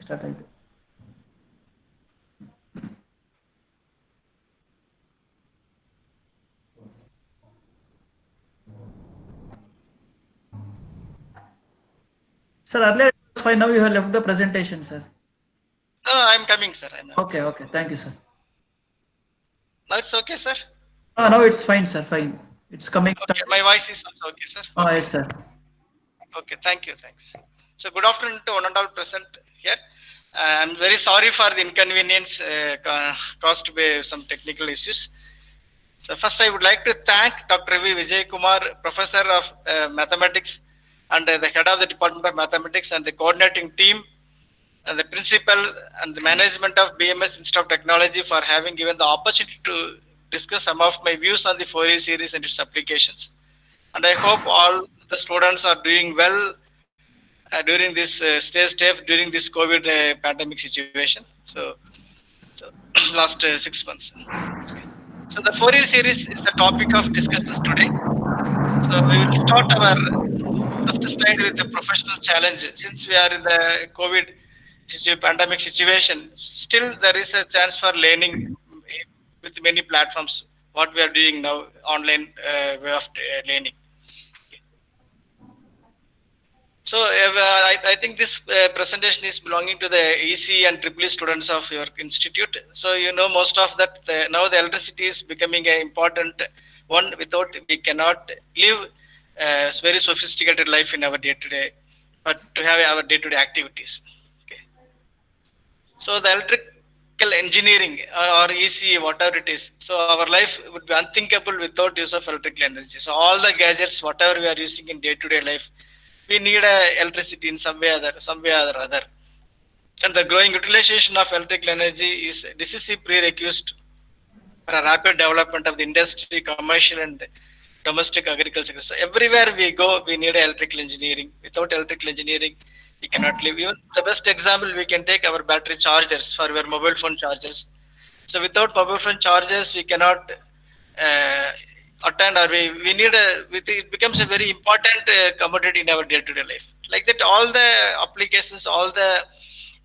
Start ಆಯ್ತು. Sir, earlier it was fine. Now you have left the presentation, sir. No, I'm coming, sir. Okay, okay. Thank you, sir. Now it's okay, sir. Now it's fine, sir. Fine. It's coming. Okay, my voice is also okay, sir. Oh, Okay. yes, sir. Okay, thank you, thanks. So good afternoon to one and all present here. I'm very sorry for the inconvenience caused by some technical issues. So first I would like to thank Dr. V. Vijay Kumar, Professor of Mathematics and the head of the Department of Mathematics and the coordinating team and the principal and the management of BMS Institute of Technology for having given the opportunity to discuss some of my views on the Fourier series and its applications. And I hope all the students are doing well during this stay safe during this COVID pandemic situation. So last 6 months. Okay. So the Fourier series is the topic of discussions today. So we will start our first slide with the professional challenge. Since we are in the COVID pandemic situation, still there is a chance for learning with many platforms. What we are doing now, online way of learning. So I think this presentation is belonging to the EC and Triple E students of your institute. So you know most of that now the electricity is becoming an important one. Without we cannot live very sophisticated life in our day to day, but to have our day to day activities. Okay. So the electrical engineering or EC, whatever it is, so our life would be unthinkable without use of electrical energy. So all the gadgets, whatever we are using in day to day life, we need electricity in some way or other. And the growing utilization of electrical energy is a decisive prerequisite for a rapid development of the industry, commercial and domestic agriculture. So everywhere we go, we need electrical engineering. Without electrical engineering, we cannot live. Even the best example, we can take our battery chargers for our mobile phone chargers. So without mobile phone chargers, we cannot uh, attend, or we need it becomes a very important commodity in our day-to-day life. Like that, all the applications, all the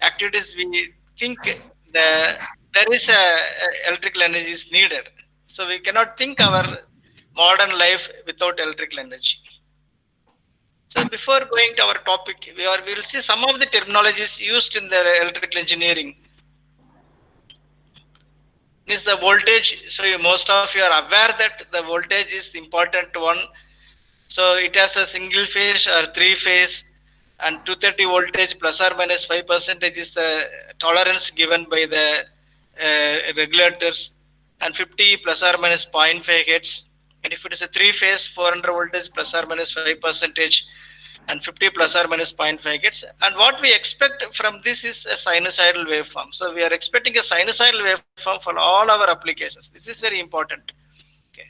activities we think there is electrical energy is needed. So we cannot think our modern life without electrical energy. So before going to our topic, we will see some of the terminologies used in the electrical engineering. Is the voltage. So most of you are aware that the voltage is the important one. So it has a single phase or three phase, and 230 voltage plus or minus 5% is the tolerance given by the regulators, and 50 plus or minus 0.5 hertz. And if it is a three phase, 400 voltage plus or minus 5%, and 50 plus or minus 0.5 hertz. And what we expect from this is a sinusoidal waveform. So we are expecting a sinusoidal waveform for all our applications. This is very important. Okay.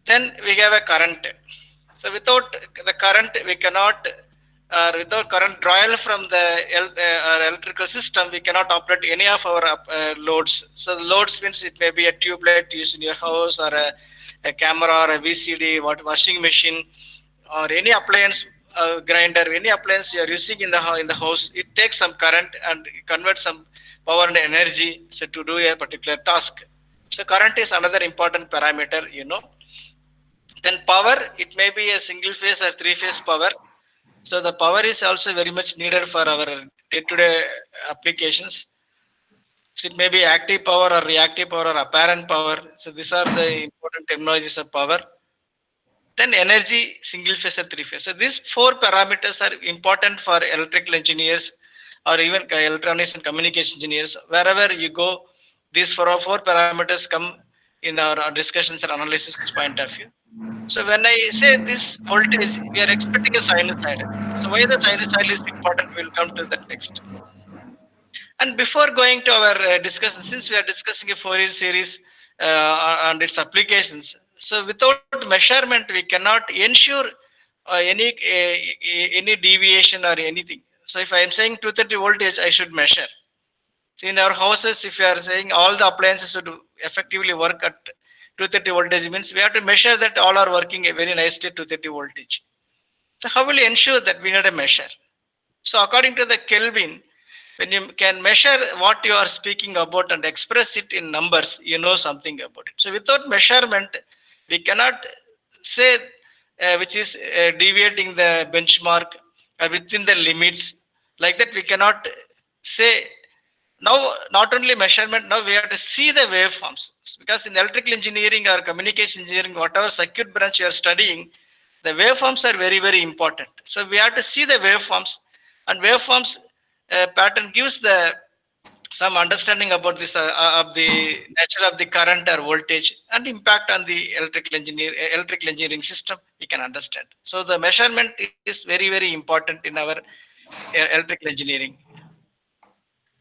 Then we have a current. So without the current, we cannot, without current drawal from the electrical system, we cannot operate any of our loads. So loads means it may be a tube light used in your house, or a camera, or a VCD, washing machine, or any appliance, grinder, any appliance you are using in the house. It takes some current and converts some power and energy, so to do a particular task. So current is another important parameter, you know. Then power, it may be a single phase or three phase power. So the power is also very much needed for our day-to-day applications. So it may be active power or reactive power or apparent power. So these are the important terminologies of power. Then energy, single phase and three phase. So these four parameters are important for electrical engineers or even electronics and communication engineers. Wherever you go, these four parameters come in our discussions and analysis point of view. So when I say this voltage, we are expecting a sinusoid. So why the sinusoid is important, we'll come to that next. And before going to our discussion, since we are discussing a Fourier series and its applications, so without measurement, we cannot ensure any deviation or anything. So if I am saying 230 voltage, I should measure. So in our houses, if you are saying all the appliances should effectively work at 230 voltage, means we have to measure that all are working very nicely at 230 voltage. So how will you ensure that? We need a measure. So according to the Kelvin, when you can measure what you are speaking about and express it in numbers, you know something about it. So without measurement, we cannot say which is deviating the benchmark or within the limits. Like that, we cannot say. Now not only measurement, now we have to see the waveforms, because in electrical engineering or communication engineering, whatever circuit branch you are studying, the waveforms are very, very important. So we have to see the waveforms, and waveforms pattern gives the some understanding about this of the nature of the current or voltage and impact on the electrical engineering system. We can understand. So the measurement is very, very important in our electrical engineering.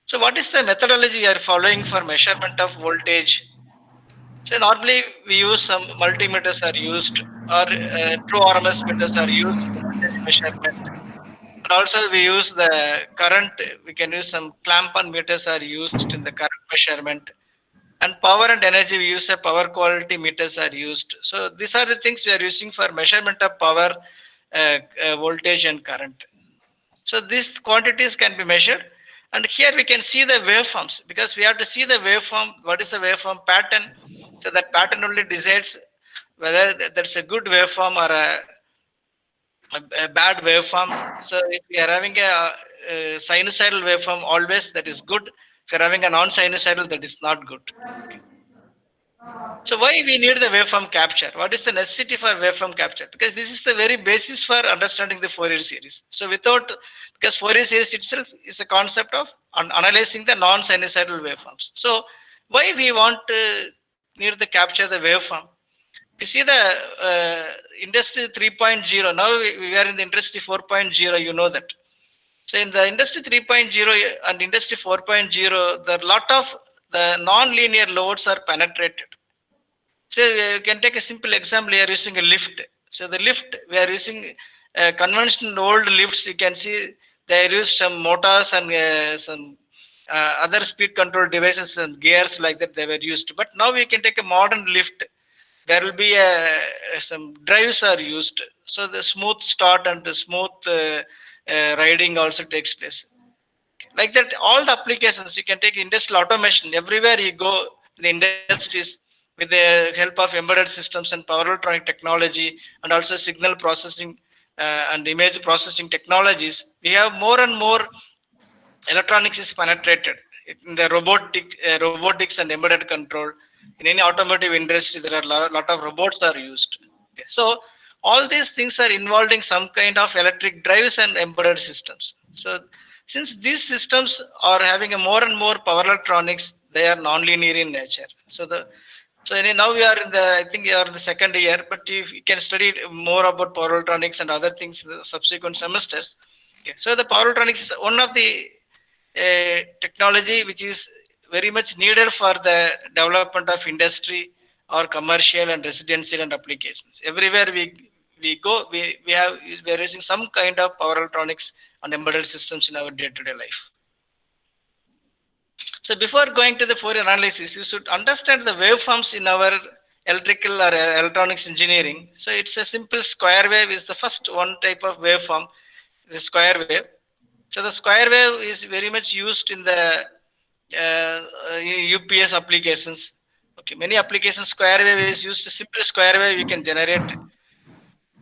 So what is the methodology you are following for measurement of voltage? So normally we use some multimeters are used, or true RMS meters are used for voltage measurement. And also we use the current. We can use some clamp on meters are used in the current measurement. And power and energy, we use a power quality meters are used. So these are the things we are using for measurement of power, voltage and current. So these quantities can be measured. And here we can see the waveforms, because we have to see the waveform. What is the waveform pattern? So that pattern only decides whether that's a good waveform or a bad waveform. So if we are having a sinusoidal waveform, always that is good. If you're having a non-sinusoidal, that is not good. So why we need the waveform capture? What is the necessity for waveform capture? Because this is the very basis for understanding the Fourier series. So without, because Fourier series itself is a concept of analyzing the non-sinusoidal waveforms. So why we want to need to capture the waveform? We see the industry 3.0. Now we are in the industry 4.0. You know that. So in the industry 3.0 and industry 4.0, there are a lot of the non-linear loads are penetrated. So you can take a simple example. We are using a lift. So the lift, we are using conventional old lifts. You can see they use some motors and some other speed control devices and gears like that they were used. But now we can take a modern lift. There will be some drives are used. So the smooth start and the smooth riding also takes place. Like that, all the applications you can take industrial automation. Everywhere you go in the industries, with the help of embedded systems and power electronic technology, and also signal processing and image processing technologies, we have more and more electronics is penetrated in the robotics and embedded control. In any automotive industry, there are a lot of robots are used. Okay. So all these things are involving some kind of electric drives and embedded systems. So since these systems are having a more and more power electronics, they are non-linear in nature. Now we are in the, I think you are in the second year, but if you can study more about power electronics and other things in the subsequent semesters. Okay. So the power electronics is one of the technology which is very much needed for the development of industry or commercial and residential and applications. Everywhere we go, we are using some kind of power electronics and embedded systems in our day-to-day life. So before going to the Fourier analysis, you should understand the waveforms in our electrical or electronics engineering. So it's a simple square wave is the first one type of waveform, the square wave. So the square wave is very much used in the UPS applications. Okay, many applications square wave is used. Simple square wave you can generate.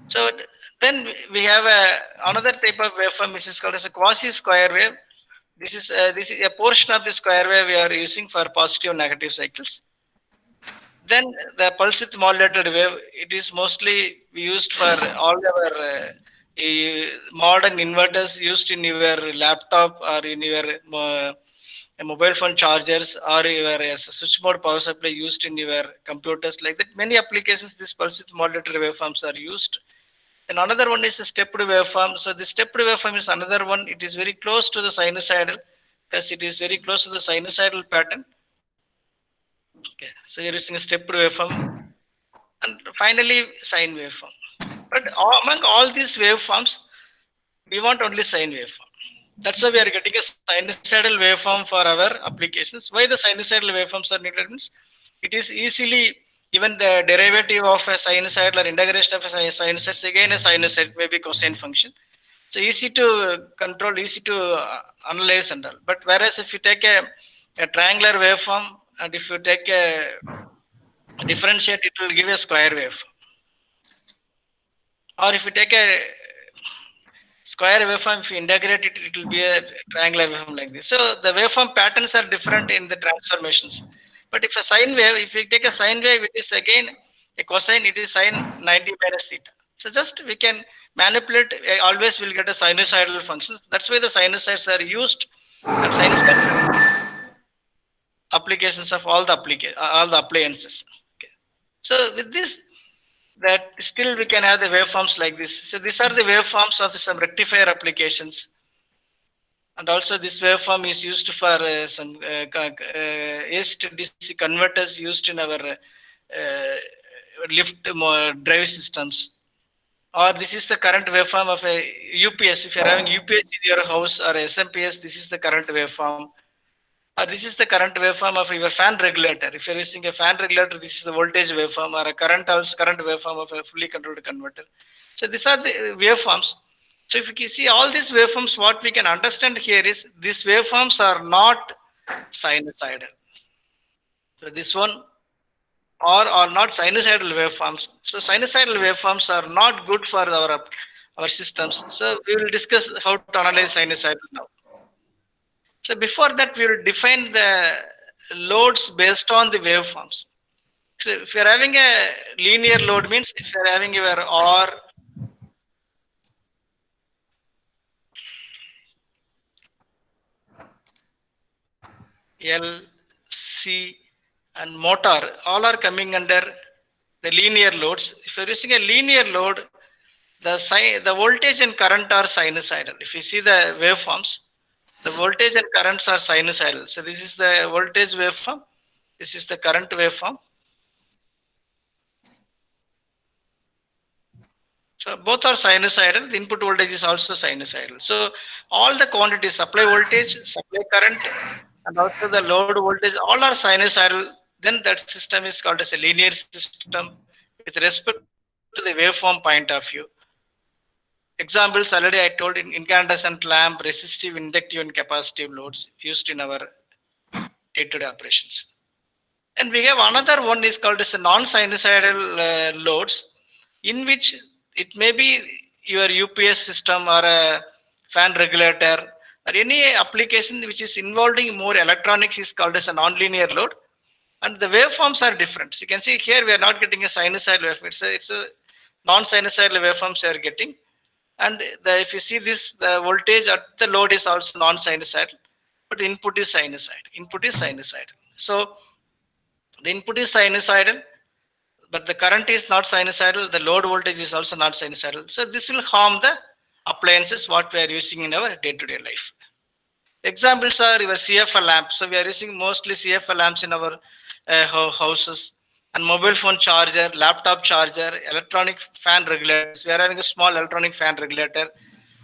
So then we have another type of waveform which is called as a quasi square wave. This is a portion of the square wave we are using for positive and negative cycles. Then the pulse width modulated wave, it is mostly used for all our modern inverters used in your laptop or in your mobile phone chargers, or your switch mode power supply used in your computers. Like that, many applications this pulse width modulated waveforms are used. And another one is the stepped waveform. So the stepped waveform is another one. It is very close to the sinusoidal, because it is very close to the sinusoidal pattern. Okay, so you're using a stepped waveform, and finally sine waveform. But among all these waveforms, we want only sine waveform. That's why we are getting a sinusoidal waveform for our applications. Why the sinusoidal waveforms are needed means it is easily, even the derivative of a sinusoid or integration of a sinusoid is again a sinusoid, maybe cosine function. So easy to control, easy to analyze and all. But whereas if you take a triangular waveform and if you take a differentiate, it will give a square wave. Or if you take a square waveform, if you integrate it, it will be a triangular waveform like this. So the waveform patterns are different in the transformations. But if a sine wave, if we take a sine wave, it is again a cosine, it is sine 90 minus theta. So just we can manipulate, always will get a sinusoidal functions. That's why the sinusoids are used, and sinusoids are applications of all the appliances. Okay. So with this, that still we can have the waveforms like this. So these are the waveforms of some rectifier applications, and also this waveform is used for some AC to DC converters used in our drive systems. Or this is the current waveform of a UPS. If you are having UPS in your house or SMPS, this is the current waveform. This is the current waveform of your fan regulator. If you're using a fan regulator, this is the voltage waveform, or a current waveform of a fully controlled converter. So these are the waveforms. So if you can see all these waveforms, what we can understand here is these waveforms are not sinusoidal. So this one are not sinusoidal waveforms. So sinusoidal waveforms are not good for our systems. So we will discuss how to analyze sinusoidal now. So before that, we will define the loads based on the waveforms. So if you're having a linear load, means if you're having your R, L, C, and motor, all are coming under the linear loads. If you're using a linear load, the voltage and current are sinusoidal. If you see the waveforms, the voltage and currents are sinusoidal. So this is the voltage waveform. This is the current waveform. So both are sinusoidal. The input voltage is also sinusoidal. So all the quantities, supply voltage, supply current, and also the load voltage, all are sinusoidal. Then that system is called as a linear system with respect to the waveform point of view. Examples already I told, in incandescent lamp, resistive, inductive, and capacitive loads used in our day-to-day operations. And we have another one is called as a non-sinusoidal loads, in which it may be your UPS system or a fan regulator or any application which is involving more electronics is called as a non-linear load. And the waveforms are different. So you can see here we are not getting a sinusoidal waveform. It's a non-sinusoidal waveforms we are getting. And if you see this, the voltage at the load is also non-sinusoidal, but the input is sinusoidal. Input is sinusoidal. So the input is sinusoidal, but the current is not sinusoidal. The load voltage is also not sinusoidal. So this will harm the appliances what we are using in our day-to-day life. Examples are your CFL lamp. So we are using mostly CFL lamps in our houses, and mobile phone charger, laptop charger, electronic fan regulators. We are having a small electronic fan regulator,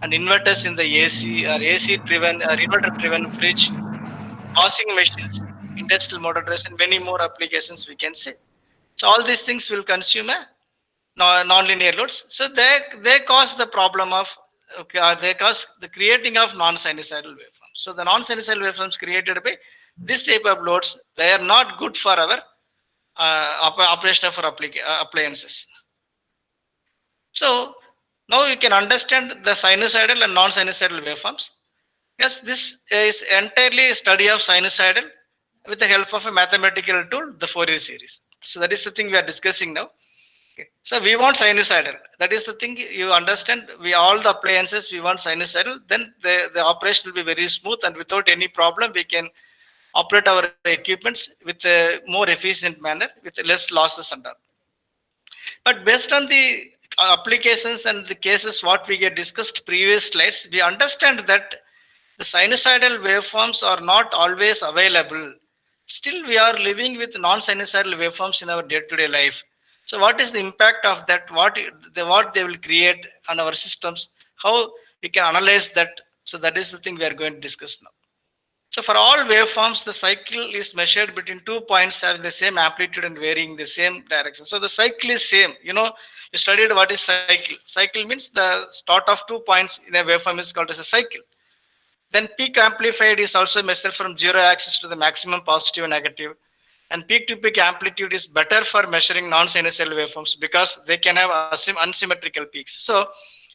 and inverters in the AC or AC driven or inverter driven fridge, washing machines, industrial motors, and many more applications we can say. So all these things will consume a non-linear loads. So they cause the problem of, okay, or they cause the creating of non-sinusoidal waveforms. So the non-sinusoidal waveforms created by this type of loads, they are not good for our operation of our appliances. So now you can understand the sinusoidal and non-sinusoidal waveforms. Yes, this is entirely a study of sinusoidal with the help of a mathematical tool, the Fourier series. So that is the thing we are discussing now. Okay. So we want sinusoidal. That is the thing you understand. We all the appliances we want sinusoidal. Then the operation will be very smooth, and without any problem we can operate our equipments with a more efficient manner with less losses and all. But based on the applications and the cases what we get discussed previous slides, we understand that the sinusoidal waveforms are not always available. Still, we are living with non-sinusoidal waveforms in our day-to-day life. So, what is the impact of that? What they will create on our systems? How we can analyze that? So, that is the thing we are going to discuss now. So for all waveforms, the cycle is measured between 2 points having the same amplitude and varying the same direction. So the cycle is same. You studied what is cycle. Cycle means the start of 2 points in a waveform is called as a cycle. Then peak amplified is also measured from zero axis to the maximum positive and negative. And peak to peak amplitude is better for measuring non-sinusoidal waveforms because they can have unsymmetrical peaks. So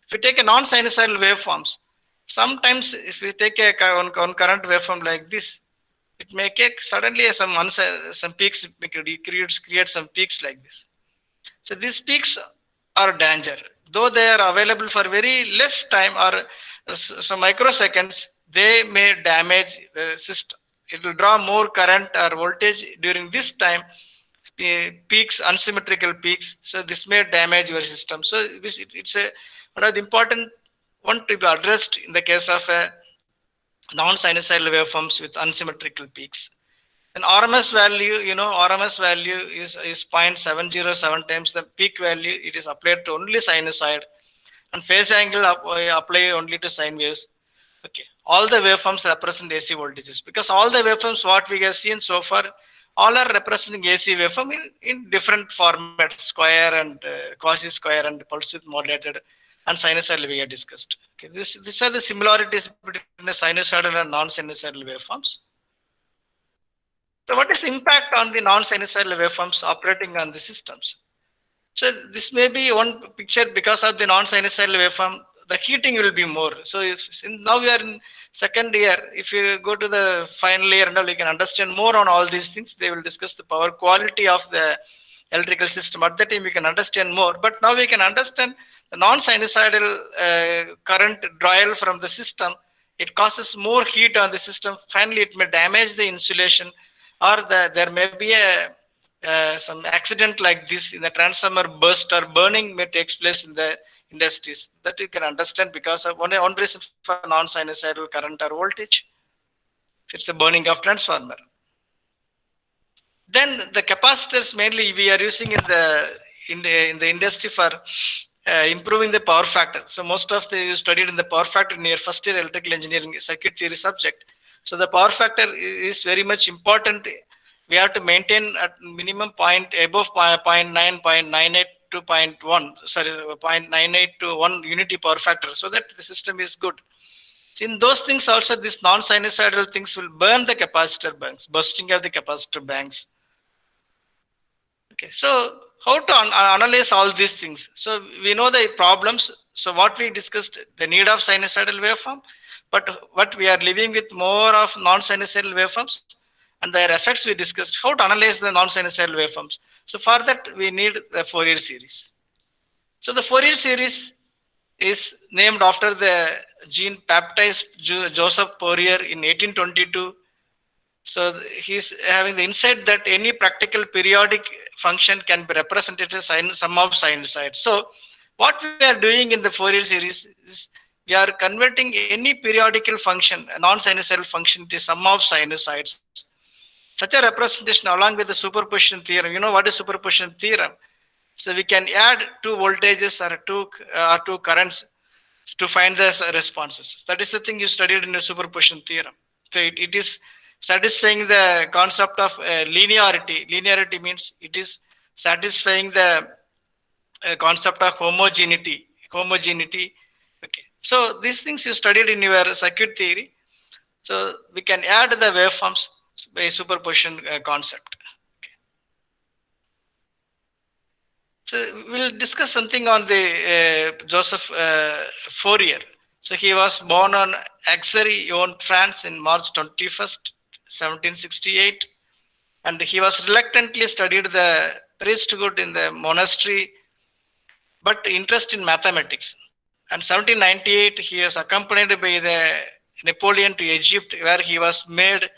if you take a non-sinusoidal waveforms, sometimes if you take a current waveform like this, it may take suddenly some peaks, create some peaks like this. So these peaks are danger. Though they are available for very less time or some microseconds, they may damage the system. It will draw more current or voltage during this time, peaks, unsymmetrical peaks. So this may damage your system. So it's one of the important one to be addressed in the case of non-sinusoidal waveforms with unsymmetrical peaks. Then RMS value, RMS value is 0.707 times the peak value. It is applied to only sinusoid, and phase angle apply only to sine waves. Okay, all the waveforms represent AC voltages because all the waveforms what we have seen so far, all are representing AC waveform in different formats, square and quasi square and pulse width modulated and sinusoidal we have discussed. Okay, these are the similarities between the sinusoidal and non-sinusoidal waveforms. So what is the impact on the non-sinusoidal waveforms operating on the systems? So this may be one picture because of the non-sinusoidal waveform, the heating will be more. So now we are in second year. If you go to the final year and all, you can understand more on all these things. They will discuss the power quality of the electrical system. At that time, we can understand more. But now we can understand the non-sinusoidal current drawal from the system. It causes more heat on the system. Finally, it may damage the insulation, or there may be some accident like this in the transformer burst or burning may takes place in the industries. That you can understand because of one reason for non-sinusoidal current or voltage. It's a burning of transformer. Then the capacitors mainly we are using in the industry for improving the power factor. So most of the you studied in the power factor in your first year electrical engineering circuit theory subject. So the power factor is very much important. We have to maintain at minimum point above 0.9, 0.98 to zero point 0.1, sorry, 0.98 to 1 unity power factor, so that the system is good. So in those things also, these non-sinusoidal things will burn the capacitor banks, bursting of the capacitor banks. Okay, so how to analyze all these things? So we know the problems. So what we discussed, the need of sinusoidal waveform, but what we are living with more of non-sinusoidal waveforms and their effects we discussed. How to analyze the non-sinusoidal waveforms? So for that we need the Fourier series. So the Fourier series is named after the Jean Baptiste Joseph Fourier in 1822. So he's having the insight that any practical periodic function can be represented as sum of sinusoids. So what we are doing in the Fourier series is we are converting any periodical function, a non-sinusoidal function, to sum of sinusoids. Such a representation along with the superposition theorem. You know what is superposition theorem? So we can add two voltages or two currents to find the responses. That is the thing you studied in the superposition theorem. So it is satisfying the concept of linearity. Linearity means it is satisfying the concept of homogeneity. Okay. So these things you studied in your circuit theory. So we can add the waveforms by superposition concept. Okay. So we'll discuss something on the Joseph Fourier. So he was born on Auxerre, Yonne, France in March 21st, 1768. And he was reluctantly studied the priesthood in the monastery, but interest in mathematics. And 1798, he was accompanied by the Napoleon to Egypt, where he was made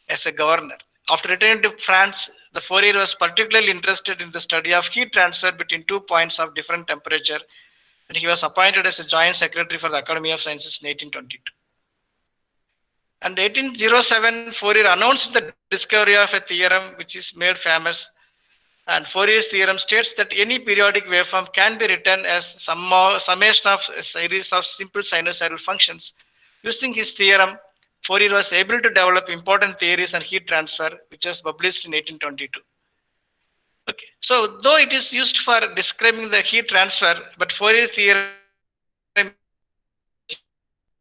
as a governor. After returning to France, the Fourier was particularly interested in the study of heat transfer between 2 points of different temperature, and he was appointed as a joint secretary for the Academy of Sciences in 1822. And 1807, Fourier announced the discovery of a theorem which is made famous. And Fourier's theorem states that any periodic waveform can be written as summation of a series of simple sinusoidal functions. Using his theorem, Fourier was able to develop important theories on heat transfer, which was published in 1822. Okay, so though it is used for describing the heat transfer, but Fourier theorem is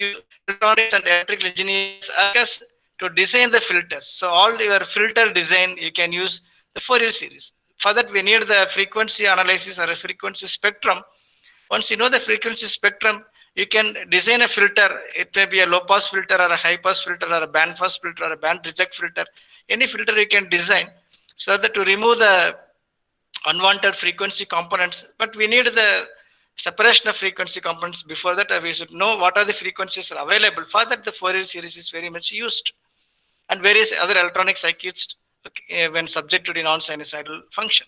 used electronics and electrical engineers as to design the filters. So all your filter design you can use the Fourier series. For that we need the frequency analysis or a frequency spectrum. Once you know the frequency spectrum, you can design a filter. It may be a low pass filter or a high pass filter or a band pass filter or a band reject filter. Any filter you can design so that to remove the unwanted frequency components. But we need the separation of frequency components. Before that, we should know what are the frequencies are available. For that, the Fourier series is very much used, and various other electronic circuits, okay, when subject to the non-sinusoidal function.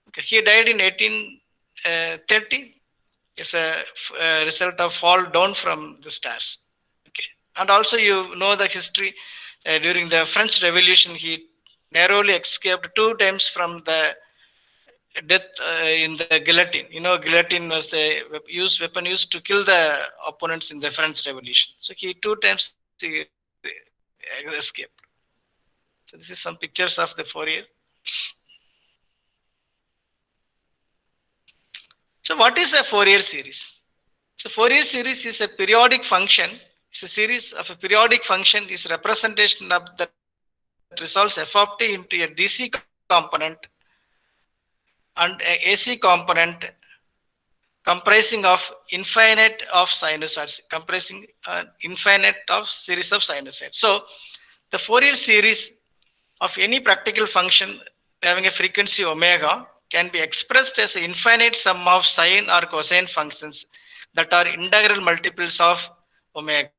Okay, he died in 1830 as a result of fall down from the stars. Okay, and also you know the history during the French Revolution. He narrowly escaped two times from the death in the guillotine. You know, guillotine was the weapon used to kill the opponents in the French Revolution. So he two times he escaped. So this is some pictures of the Fourier. So what is a Fourier series? So Fourier series is a periodic function. It's a series of a periodic function is representation of that resolves f of t into a DC component and a AC component comprising of infinite of sinusoids, comprising an infinite of series of sinusoids. So the Fourier series of any practical function having a frequency omega can be expressed as an infinite sum of sine or cosine functions that are integral multiples of omega.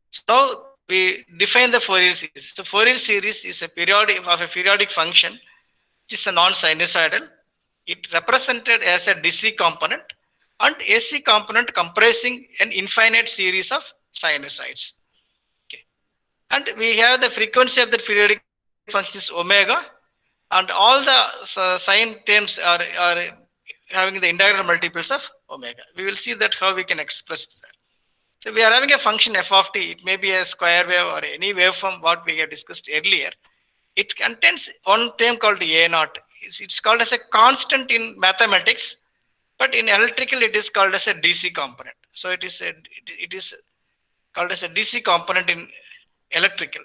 So now we define the Fourier series. So Fourier series is a periodic function which is a non-sinusoidal. It represented as a DC component and AC component comprising an infinite series of sinusoids. Okay. And we have the frequency of the periodic function is omega, and all the sine terms are having the integral multiples of omega. We will see that how we can express that. So we are having a function f of t. It may be a square wave or any waveform what we have discussed earlier. It contains one term called a naught. It's called as a constant in mathematics, but in electrical it is called as a DC component. So it is called as a DC component in electrical.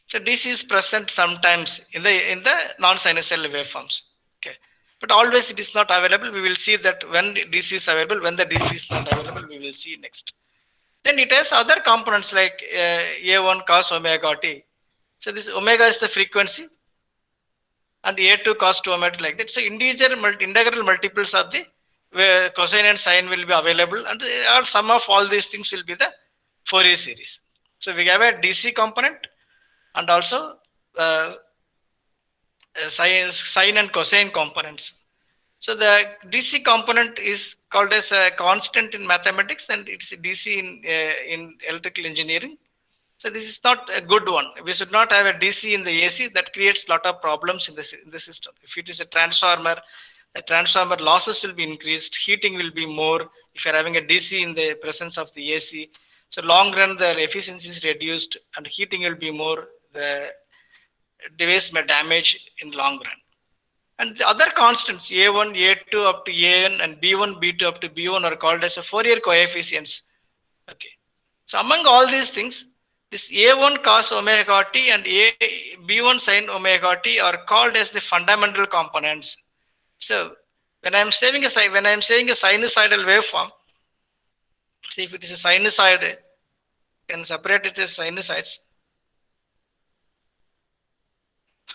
So DC is present sometimes in the non-sinusoidal waveforms. Okay, but always it is not available. We will see that when DC is available, when the DC is not available, we will see next. Then it has other components like A1 cos omega t. So this omega is the frequency, and A2 cos 2 omega t like that. So integral multiples of the where cosine and sine will be available, and or sum of all these things will be the Fourier series. So we have a DC component and also uh, sine and cosine components. So the DC component is called as a constant in mathematics, and it's a DC in electrical engineering. So this is not a good one. We should not have a DC in the AC. That creates a lot of problems in the system. If it is a transformer, the transformer losses will be increased, heating will be more. If you're having a DC in the presence of the AC, so long run the efficiency is reduced and heating will be more. The device may damage in long run. And the other constants A1, A2 up to AN and B1, B2 up to B1 are called as a Fourier coefficients. Okay. So among all these things, this A1 cos omega t and B1 sin omega t are called as the fundamental components. So when I'm saying a sinusoidal waveform, see if it is a sinusoid, can separate it as sinusoids.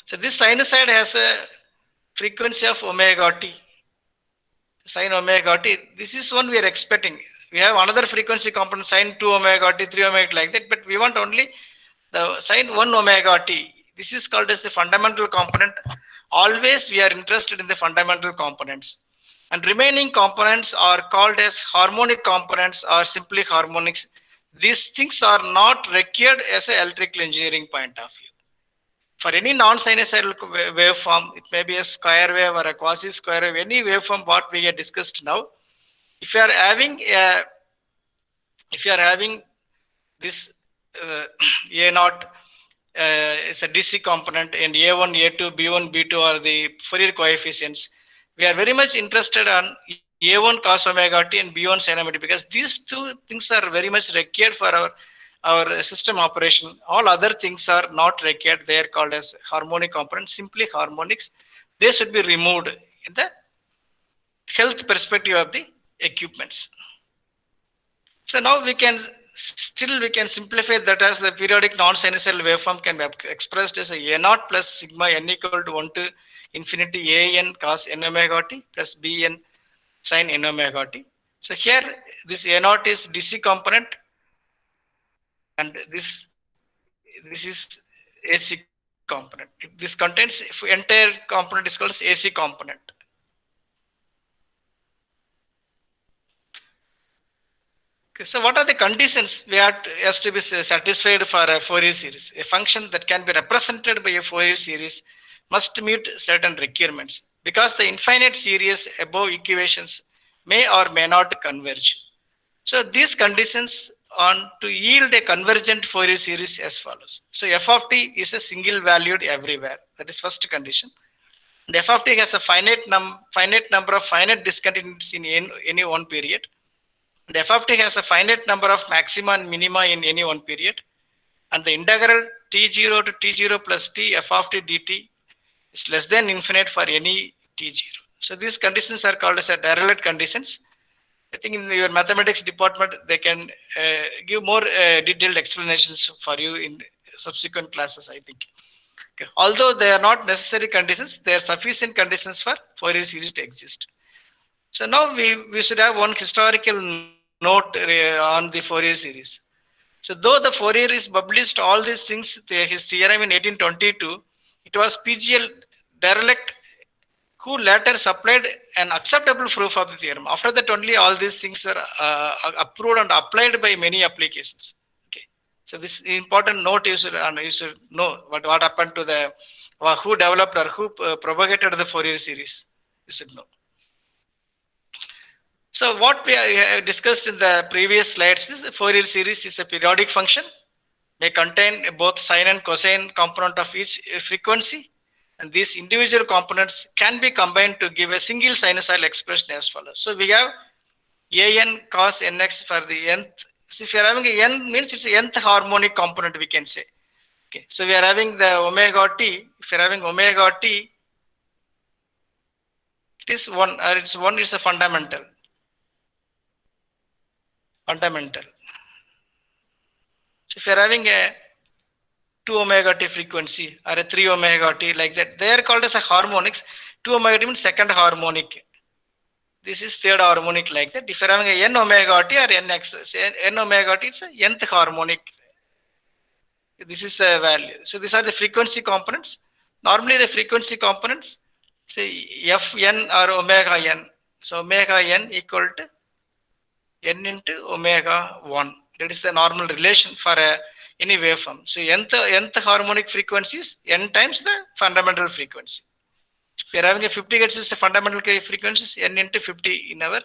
So this sinusoid has a frequency of omega t, sin omega t. This is one we are expecting. We have another frequency component sin 2 omega t, 3 omega t like that, but we want only the sin 1 omega t. This is called as the fundamental component. Always we are interested in the fundamental components. And remaining components are called as harmonic components or simply harmonics. These things are not required as an electrical engineering point of view. For any non-sinusoidal waveform, it may be a square wave or a quasi-square wave, any waveform what we have discussed now. If you are having a If you are having this uh, A naught is a DC component, and A1, A2, B1, B2 are the Fourier coefficients. We are very much interested on A1 cos omega t and B1 sin omega t, because these two things are very much required for our system operation. All other things are not required. They are called as harmonic components, simply harmonics. They should be removed in the health perspective of the equipments. So now we can simplify that as the periodic non-sinusoidal waveform can be expressed as a naught plus sigma n equal to 1 to infinity a n cos n omega t plus b n sin n omega t. So here this a naught is DC component, and this is AC component. This contains, if entire component is called as AC component. Okay, so what are the conditions we have has to be satisfied for a Fourier series? A function that can be represented by a Fourier series must meet certain requirements, because the infinite series above equations may or may not converge. So these conditions on to yield a convergent Fourier series as follows. So f of t is a single valued everywhere. That is first condition. And f of t has a finite number of finite discontinuities in any one period. And f of t has a finite number of maxima and minima in any one period. And the integral t0 to t0 plus t f of t dt is less than infinite for any t0. So these conditions are called as a Dirichlet conditions. I think in your mathematics department, they can give more detailed explanations for you in subsequent classes, I think. Okay. Although they are not necessary conditions, they are sufficient conditions for Fourier series to exist. So now we should have one historical note on the Fourier series. So though the Fourier is published all these things, his theorem in 1822, it was PGL Dirichlet who later supplied an acceptable proof of the theorem. After that only all these things were approved and applied by many applications. Okay. So this important note you should know what happened to the who developed or who propagated the Fourier series. You should know. So what we discussed in the previous slides is the Fourier series is a periodic function, may contain both sine and cosine component of each frequency, and these individual components can be combined to give a single sinusoidal expression as follows. So we have an cos nx for the nth. So if you are having a n, means it's a nth harmonic component, we can say. Okay, so we are having the omega t. If you are having omega t, it is one, or it's one is a fundamental. Fundamental. So if you are having a 2 omega t frequency or a 3 omega t like that, they are called as a harmonics. 2 omega t means second harmonic. This is third harmonic like that. If you are having a n omega t or nx, say n omega t, it's a nth harmonic. This is the value. So these are the frequency components. Normally the frequency components, say fn or omega n. So omega n equal to n into omega 1. That is the normal relation for any waveform. So nth harmonic frequency is n times the fundamental frequency. If you are having a 50 Hz is the fundamental frequency is n into 50 in our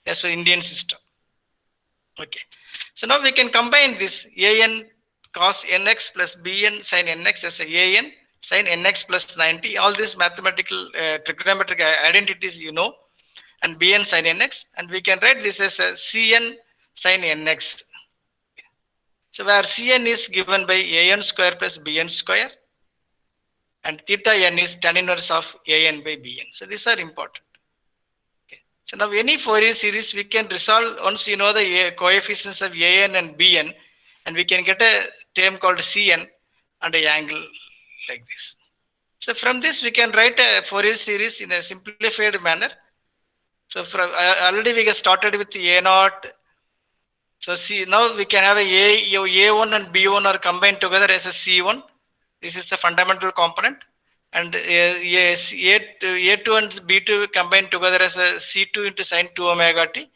as for Indian system. Okay. So now we can combine this an cos nx plus bn sin nx as a an sin nx plus 90. All these mathematical trigonometric identities you know, and bn sin nx, and we can write this as a cn sin nx. So where cn is given by an square plus bn square, and theta n is tan inverse of an by bn. So these are important. Okay. So now any Fourier series we can resolve once you know the coefficients of an and bn, and we can get a term called cn and an angle like this. So from this we can write a Fourier series in a simplified manner. So from already we get started with a naught. So see, now we can have a1 and b1 are combined together as a c1. This is the fundamental component, and a2 and b2 combined together as a c2 into sine 2 omega t,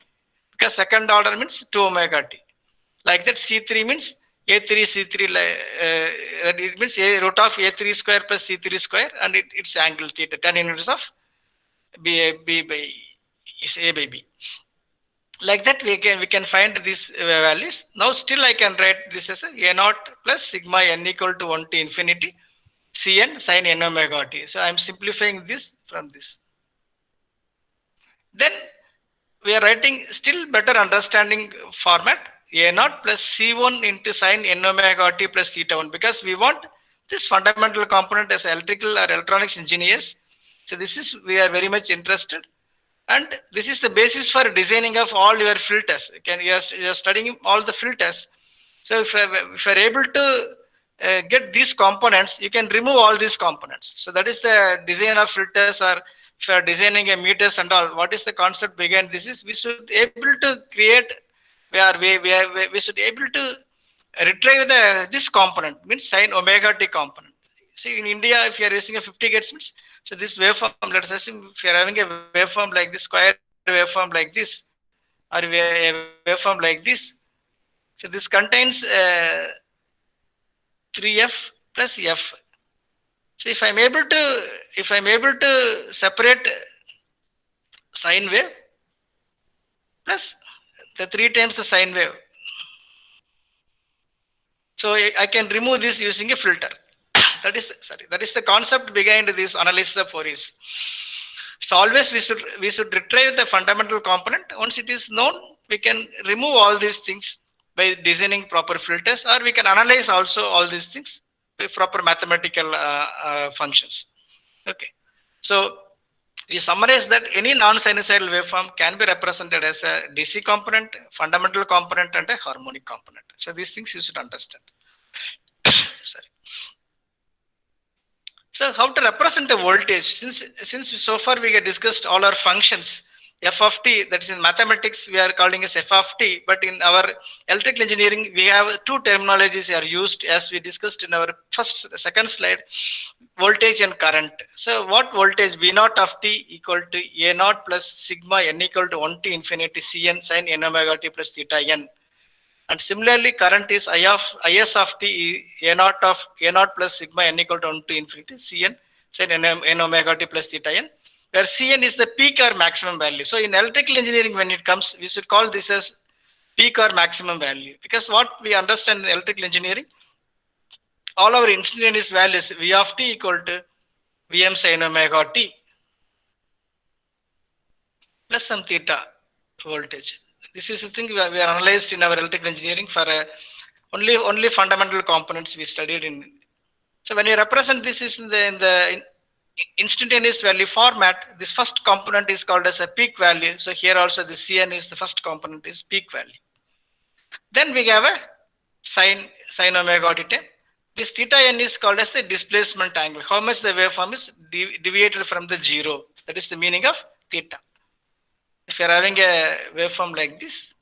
because second order means 2 omega t. Like that, c3 means a3 c3. It means a root of a3 square plus c3 square, and its angle theta tan inverse of b by is a by b. Like that we can find these values. Now still I can write this as a naught plus sigma n equal to 1 to infinity Cn sin n omega t. So I am simplifying this from this. Then we are writing still better understanding format a naught plus c1 into sin n omega t plus theta 1, because we want this fundamental component as electrical or electronics engineers. So this is we are very much interested, and this is the basis for designing of all your filters. You are studying all the filters. So if you're able to get these components, you can remove all these components. So that is the design of filters, or if you're designing a meters and all, what is the concept behind this is we should able to create where we should able to retrieve this component means sin omega t component. See in India, if you are using a 50 Hz means, so this waveform, let us assume if you are having a waveform like this, square waveform like this, or a waveform like this, so this contains 3f plus f. So if I'm able to separate sine wave plus the 3 times the sine wave, so I can remove this using a filter. That is the concept behind this analysis of Fourier. So always we should retrieve the fundamental component. Once it is known, we can remove all these things by designing proper filters, or we can analyze also all these things with proper mathematical functions. Okay. So we summarize that any non-sinusoidal waveform can be represented as a DC component, fundamental component, and a harmonic component. So these things you should understand. Sorry. So how to represent a voltage? Since so far we have discussed all our functions, f of t, that is in mathematics we are calling as f of t, but in our electrical engineering we have two terminologies are used, as we discussed in our second slide, voltage and current. So what voltage? V naught of t equal to a naught plus sigma n equal to 1 to infinity Cn sin n omega t plus theta n. And similarly, current is Is of t a naught plus sigma n equal to 1 to infinity Cn sin n omega t plus theta n, where Cn is the peak or maximum value. So in electrical engineering, when it comes, we should call this as peak or maximum value, because what we understand in electrical engineering, all our instantaneous values V of t equal to Vm sin omega t plus some theta voltage. This is the thing we are analyzed in our electrical engineering for only fundamental components we studied in. So when you represent this is in the instantaneous value format, this first component is called as a peak value. So here also the Cn is the first component is peak value. Then we have a sin omega theta. This theta n is called as the displacement angle. How much the waveform is deviated from the zero. That is the meaning of theta. If you are having a waveform like this,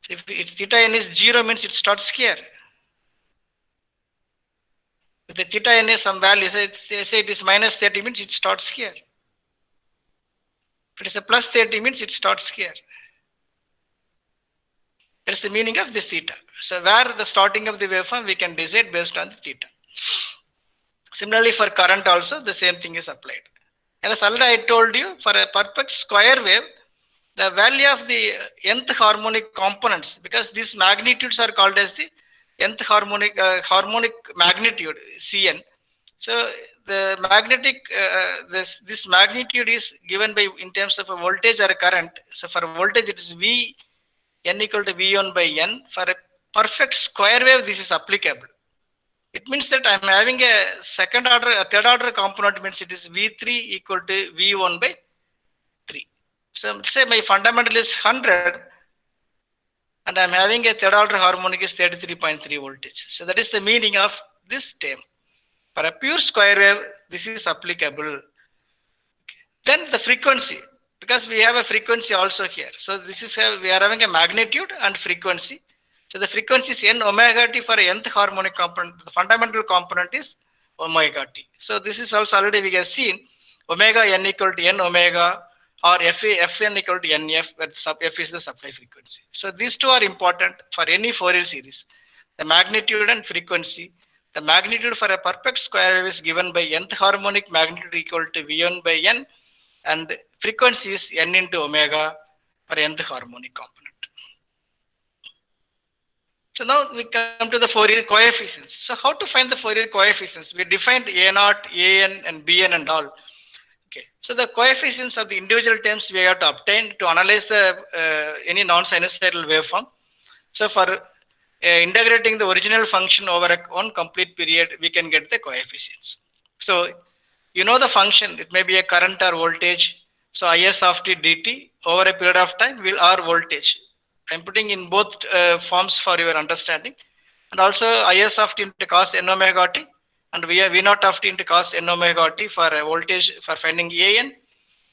so if theta n is 0 means it starts here. If the theta n is some value, say it is minus 30 means it starts here. If it is a plus 30 means it starts here. That is the meaning of this theta. So where the starting of the waveform we can decide based on the theta. Similarly for current also the same thing is applied. And as already I told you, for a perfect square wave, the value of the nth harmonic components, because these magnitudes are called as the nth harmonic magnitude Cn. So the magnetic this magnitude is given by in terms of a voltage or a current. So for voltage it is V n equal to V1 by n. For a perfect square wave this is applicable. It means that I am having a third order component, means it is V3 equal to V1 by 3. So say my fundamental is 100 and I am having a third order harmonic is 33.3 voltage. So that is the meaning of this term. For a pure square wave, this is applicable. Then the frequency, because we have a frequency also here. So this is we are having a magnitude and frequency. So the frequency is n omega t for nth harmonic component. The fundamental component is omega t. So this is also already we have seen omega n equal to n omega, or fn equal to nf, where f is the supply frequency. So these two are important for any Fourier series. The magnitude and frequency. The magnitude for a perfect square wave is given by nth harmonic magnitude equal to V1 by n. and frequency is n into omega for nth harmonic component. So now we come to the Fourier coefficients. So how to find the Fourier coefficients? We defined a naught, an, and bn and all. Okay. So the coefficients of the individual terms we have to obtain to analyze the any non-sinusoidal waveform. So for integrating the original function over one complete period, we can get the coefficients. So you know the function, it may be a current or voltage. So is of t dt over a period of time will r voltage. I'm putting in both forms for your understanding. And also is of t into cos n omega t and v naught of t into cos n omega t for voltage for finding an,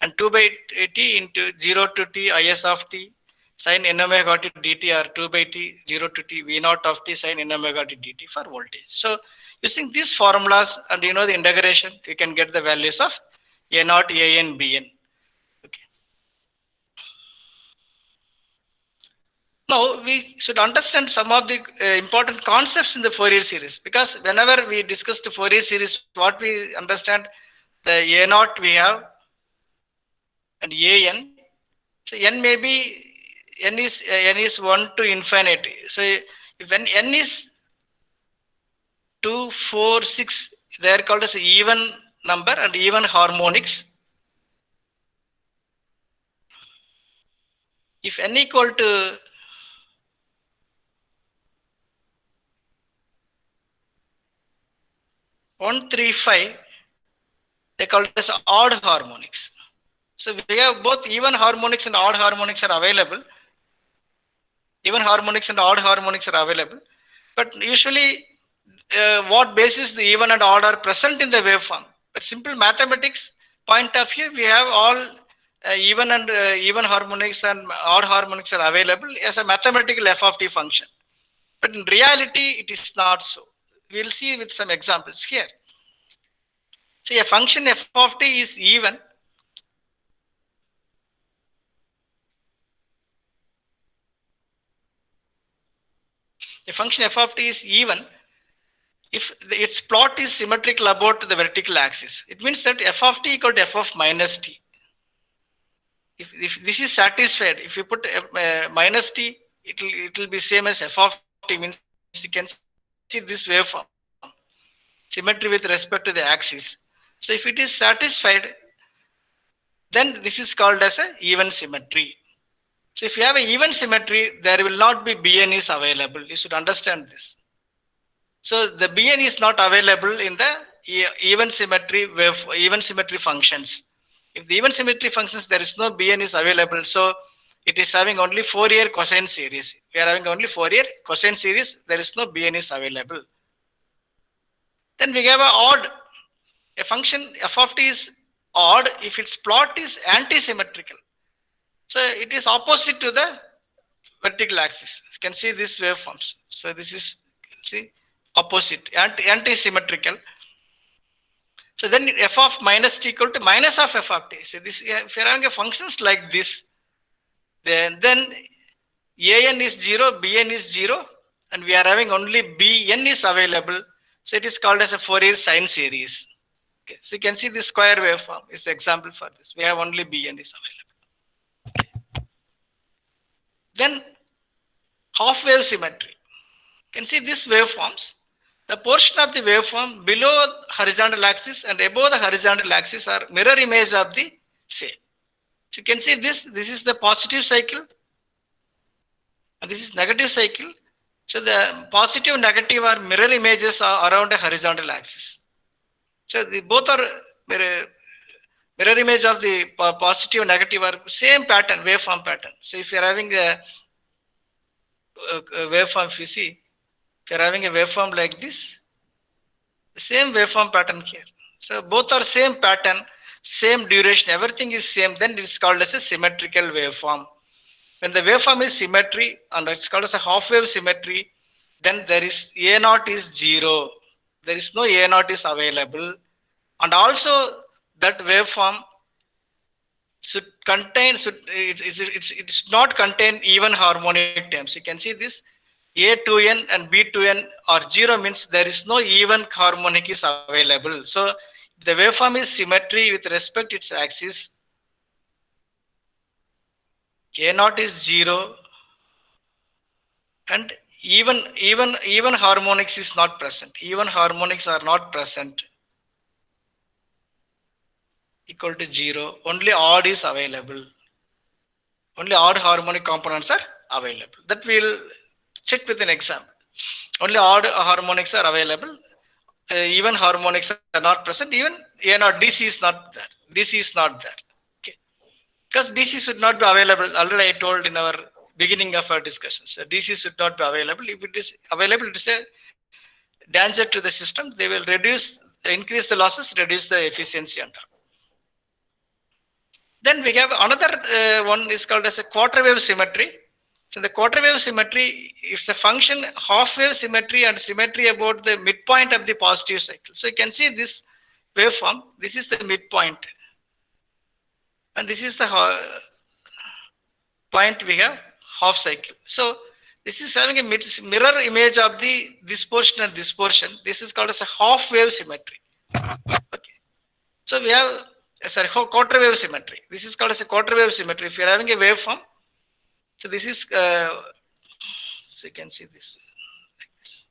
and 2 by t into 0 to t is of t sin n omega t dt, or 2 by t 0 to t v naught of t sin n omega t dt for voltage. So using these formulas and you know the integration, you can get the values of a naught, an, bn. Okay. Now we should understand some of the important concepts in the Fourier series, because whenever we discuss the Fourier series, what we understand, the a naught we have and an. So n may be n is 1 to infinity. So if n is 2, 4, 6, they are called as even number and even harmonics. If n equal to 135, they called as odd harmonics. So we have both even harmonics and odd harmonics are available. Even harmonics and odd harmonics are available. But usually what basis the even and odd are present in the waveform. But simple mathematics point of view, we have all even and even harmonics and odd harmonics are available as a mathematical f of t function. But in reality, it is not so. We'll see with some examples here. So a function f of t is even. A function f of t is even if its plot is symmetrical about the vertical axis. It means that f of t equal to f of minus t. If this is satisfied, if you put minus t, it will be same as f of t, means you can see this waveform symmetry with respect to the axis. So if it is satisfied, then this is called as a even symmetry. So if you have an even symmetry, there will not be bn is available. You should understand this. So the bn is not available in the even symmetry functions. If the even symmetry functions, there is no bn is available. So it is having only Fourier cosine series. We are having only Fourier cosine series. There is no bn is available. Then we have a function f of t is odd if its plot is anti-symmetrical. So it is opposite to the vertical axis. You can see these waveforms. So this is, see, opposite, anti-symmetrical. So then f of minus t equal to minus of f of t. So this, if you are having a functions like this, then an is 0, bn is 0, and we are having only bn is available. So it is called as a Fourier sine series. Okay. So you can see this square waveform is the example for this. We have only bn is available. Then half wave symmetry. You can see these waveforms. The portion of the waveform below horizontal axis and above the horizontal axis are mirror image of the same. So you can see this is the positive cycle and this is negative cycle. So the positive, negative are mirror images around a horizontal axis. So the both are mirror image of the positive, negative are same pattern, waveform pattern. So if you are having a waveform, if you see, if you are having a waveform like this, the same waveform pattern here. So both are same pattern, same duration, everything is same, then it is called as a symmetrical waveform. When the waveform is symmetry and it's called as a half wave symmetry, then there is a naught is 0. There is no a naught is available. And also that waveform should contain, it's not contain even harmonic terms. You can see this A2n and B2n are 0 means there is no even harmonic is available. So the waveform is symmetry with respect to its axis, A naught is 0, and even harmonics is not present. Even harmonics are not present, equal to 0. Only odd is available. Only odd harmonic components are available. That we'll check with an example. Only odd harmonics are available. Even harmonics are not present. Even DC is not there. DC is not there. Okay. Because DC should not be available. Already I told in our beginning of our discussions. DC should not be available. If it is available, it is a danger to the system. They will increase the losses, reduce the efficiency and all. Then we have another one is called as a quarter wave symmetry. So the quarter wave symmetry, it's a function half wave symmetry and symmetry about the midpoint of the positive cycle. So you can see this waveform. This is the midpoint, and this is the point we have half cycle. So this is having a mirror image of this portion and this portion. This is called as a half wave symmetry. Okay. So we have quarter wave symmetry. This is called as a quarter wave symmetry. If you are having a waveform, so this is so you can see this like this.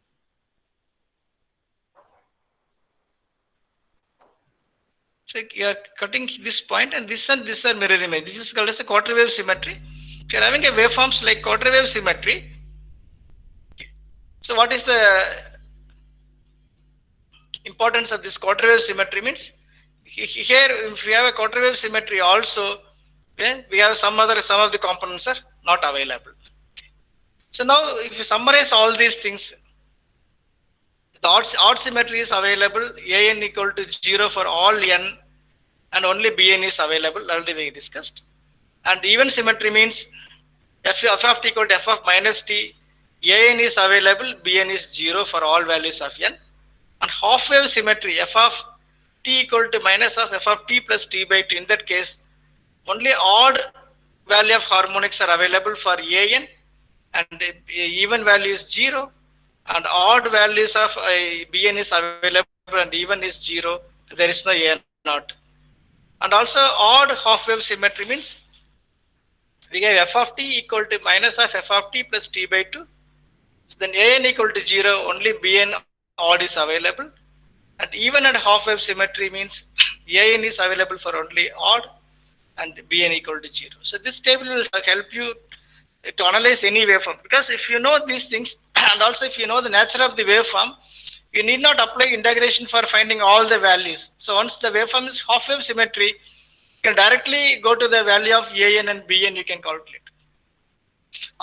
So you are cutting this point, and this are mirror image. This is called as a quarter wave symmetry. If you are having a waveforms like quarter wave symmetry, so what is the importance of this quarter wave symmetry means? Here, if we have a quarter wave symmetry also, we have some of the components are not available. Okay. So now, if you summarize all these things, the odd symmetry is available, an equal to 0 for all n, and only bn is available, already we discussed. And even symmetry means f of t equal to f of minus t, an is available, bn is 0 for all values of n. And half wave symmetry, f of t equal to minus of f of t plus t by 2. In that case, only odd value of harmonics are available for an, and even value is 0, and odd values of bn is available and even is 0. There is no a naught. And also odd half wave symmetry means we have f of t equal to minus of f of t plus t by 2. So then an equal to 0, only bn odd is available. And even and half wave symmetry means an is available for only odd and bn equal to 0. So this table will help you to analyze any waveform, because if you know these things and also if you know the nature of the waveform, you need not apply integration for finding all the values. So once the waveform is half wave symmetry, you can directly go to the value of an and bn, you can calculate.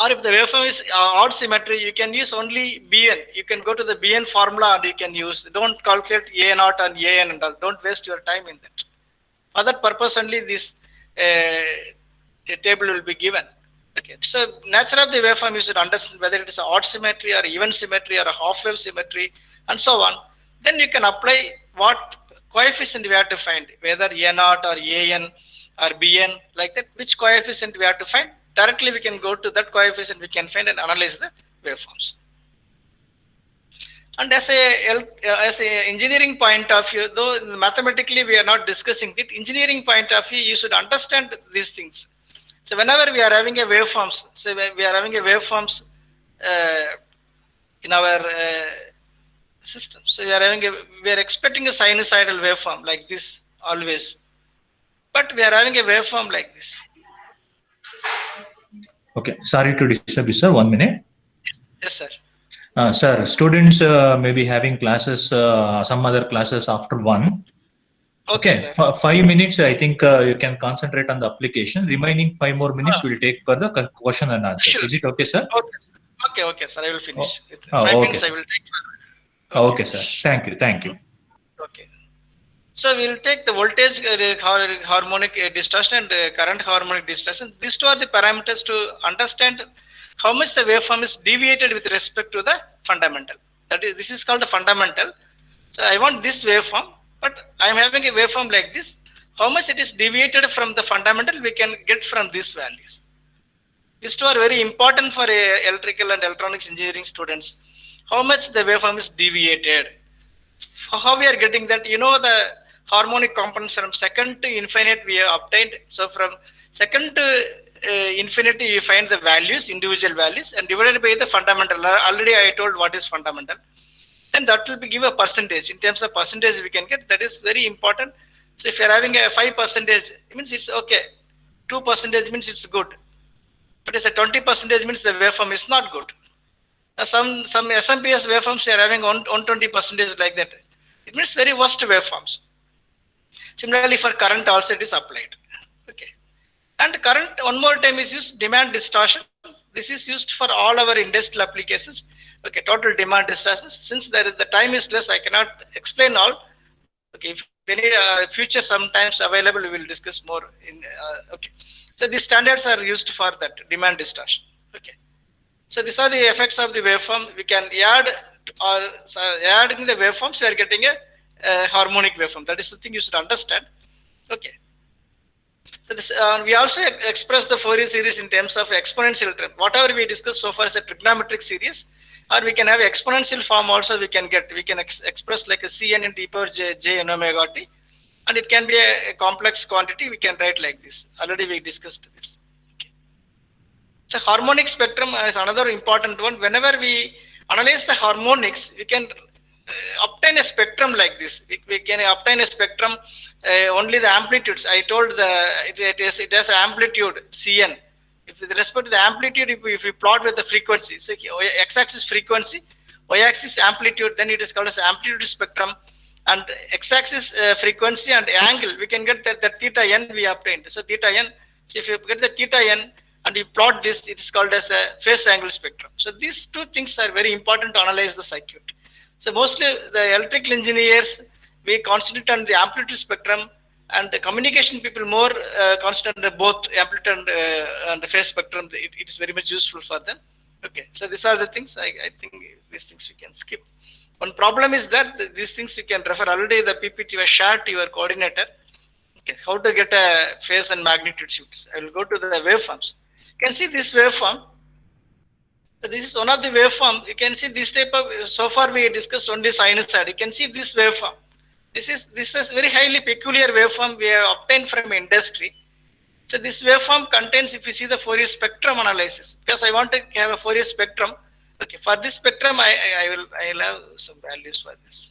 Or if the waveform is odd symmetry, you can use only bn. You can go to the bn formula and you can use. Don't calculate a naught and an and all. Don't waste your time in that. For that purpose only this table will be given. Okay. So nature of the waveform, you should understand whether it is an odd symmetry or even symmetry or a half wave symmetry and so on. Then you can apply what coefficient we have to find, whether a naught or an or bn, like that, which coefficient we have to find. Directly we can go to that coefficient, we can find and analyze the waveforms. And as a engineering point of view, though mathematically we are not discussing it, engineering point of view, you should understand these things. So whenever we are having a waveforms, so we are having a waveforms in our system. So we are expecting a sinusoidal waveform like this always, but we are having a waveform like this. Okay, sorry to disturb you, sir. 1 minute. Yes, sir. Sir, students may be having classes, some other classes after 1. Okay, 5 minutes, I think you can concentrate on the application. Remaining 5 more minutes we'll take for the question and answers. Sure. Is it okay, sir? Okay, sir. I will finish. 5 okay. minutes I will take. Okay, sir. Thank you. Okay. So we'll take the voltage harmonic distortion and current harmonic distortion. These two are the parameters to understand how much the waveform is deviated with respect to the fundamental. This is called the fundamental. So I want this waveform, but I am having a waveform like this. How much it is deviated from the fundamental we can get from these values. These two are very important for electrical and electronics engineering students. How much the waveform is deviated. How we are getting that? You know the harmonic components from second to infinite we have obtained. So from second to infinity, you find the values, individual values, and divided by the fundamental. Already I told what is fundamental. Then that will be give a percentage. In terms of percentage, we can get, that is very important. So if you are having a 5%, it means it's okay. 2% means it's good. But it's a 20% means the waveform is not good. Some SMPS waveforms are having 120% like that. It means very worst waveforms. Similarly, for current also it is applied. Okay. And current, one more time, is used demand distortion. This is used for all our industrial applications. Okay, total demand distortion. Since the time is less, I cannot explain all. Okay, if any future sometimes available, we will discuss more. Okay, so these standards are used for that demand distortion. Okay, so these are the effects of the waveform. We can add or adding the waveforms, we are getting a harmonic waveform. That is the thing you should understand. Okay. So this, we also express the Fourier series in terms of exponential term. Whatever we discussed so far is a trigonometric series, or we can have exponential form also. We can express like a Cn in t power j n omega t, and it can be a complex quantity. We can write like this. Already we discussed this. Okay. So harmonic spectrum is another important one. Whenever we analyze the harmonics, we can obtain a spectrum like this. We can obtain a spectrum only the amplitudes. I told it has amplitude Cn. If with respect to the amplitude, if we plot with the frequency, so x-axis frequency, y-axis amplitude, then it is called as amplitude spectrum, and x-axis frequency and angle, we can get that theta n we obtained. So theta n. So if you get the theta n and you plot this, it is called as a phase angle spectrum. So these two things are very important to analyze the circuit. So mostly the electrical engineers, we concentrate on the amplitude spectrum, and the communication people more concentrate on both amplitude and the phase spectrum. It is very much useful for them. Okay, so these are the things. I think these things we can skip. One problem is that these things you can refer. Already the PPT was shared to your coordinator. Okay, how to get a phase and magnitude shifts. I will go to the waveforms. You can see this waveform. So this is one of the waveform. You can see this type of, so far we discussed only sinusoid. You can see this waveform. This is very highly peculiar waveform we have obtained from industry. So this waveform contains, if you see the Fourier spectrum analysis, because I want to have a Fourier spectrum. Okay, for this spectrum, I will have some values for this.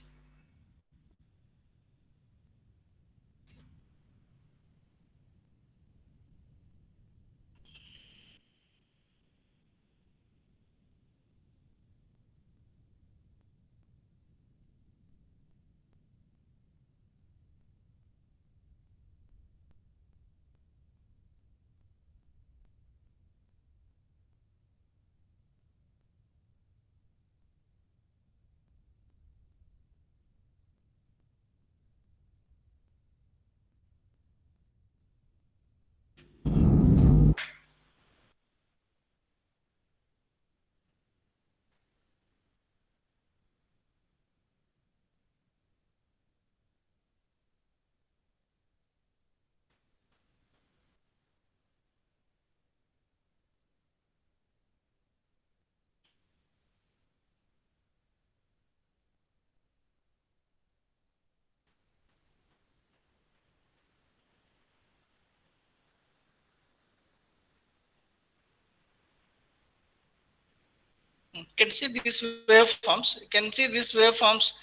You can see these waveforms. You can see these waveforms.